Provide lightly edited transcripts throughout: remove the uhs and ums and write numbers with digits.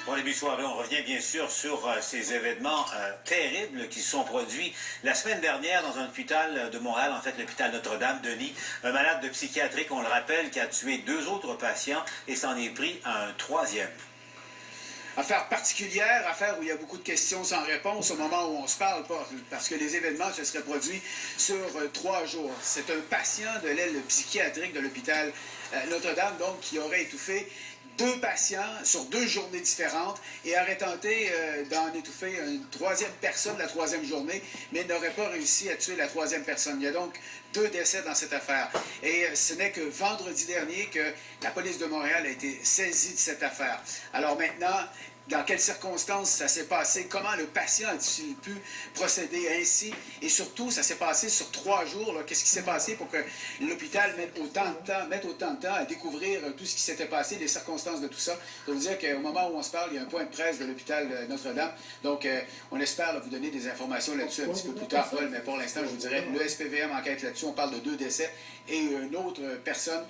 Bon début de soirée, on revient bien sûr sur ces événements terribles qui se sont produits la semaine dernière dans un hôpital de Montréal, en fait l'hôpital Notre-Dame-Denis. Un malade de psychiatrique, on le rappelle, qui a tué 2 autres patients et s'en est pris à un 3e. Affaire particulière, affaire où il y a beaucoup de questions sans réponse au moment où on se parle, parce que les événements se seraient produits sur 3 jours. C'est un patient de l'aile psychiatrique de l'hôpital Notre-Dame, donc, qui aurait étouffé 2 patients sur 2 journées différentes et aurait tenté d'en étouffer une 3e personne la 3e journée, mais n'aurait pas réussi à tuer la 3e personne. Il y a donc 2 décès dans cette affaire. Et ce n'est que vendredi dernier que la police de Montréal a été saisie de cette affaire. Alors maintenant, dans quelles circonstances ça s'est passé, comment le patient a-t-il pu procéder ainsi, et surtout, ça s'est passé sur 3 jours. Qu'est-ce qui s'est passé pour que l'hôpital mette autant de temps à découvrir tout ce qui s'était passé, les circonstances de tout ça. Je dois vous dire qu'au moment où on se parle, il y a un point de presse de l'hôpital Notre-Dame, donc on espère vous donner des informations là-dessus un petit peu plus tard, Paul, mais pour l'instant, je vous dirais, le SPVM enquête là-dessus, on parle de 2 décès, et une autre personne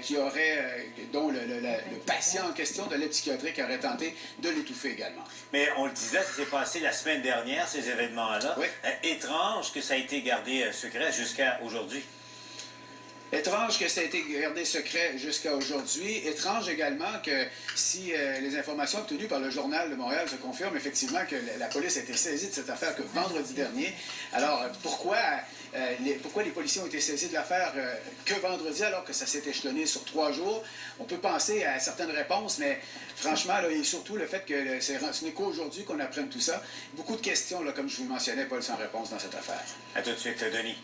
qui aurait, dont le patient en question de l'aide psychiatrique aurait tenté de l'étouffer également. Mais on le disait, ça s'est passé la semaine dernière, ces événements-là. Oui. Étrange que ça a été gardé secret jusqu'à aujourd'hui. Étrange que ça a été gardé secret jusqu'à aujourd'hui. Étrange également que si les informations obtenues par le Journal de Montréal se confirment effectivement que la police a été saisie de cette affaire que vendredi dernier. Alors, pourquoi les policiers ont été saisis de l'affaire que vendredi alors que ça s'est échelonné sur 3 jours? On peut penser à certaines réponses, mais franchement, là, et surtout le fait que ce n'est qu'aujourd'hui qu'on apprenne tout ça. Beaucoup de questions, là, comme je vous le mentionnais, Paul, sans réponse dans cette affaire. À tout de suite, Denis.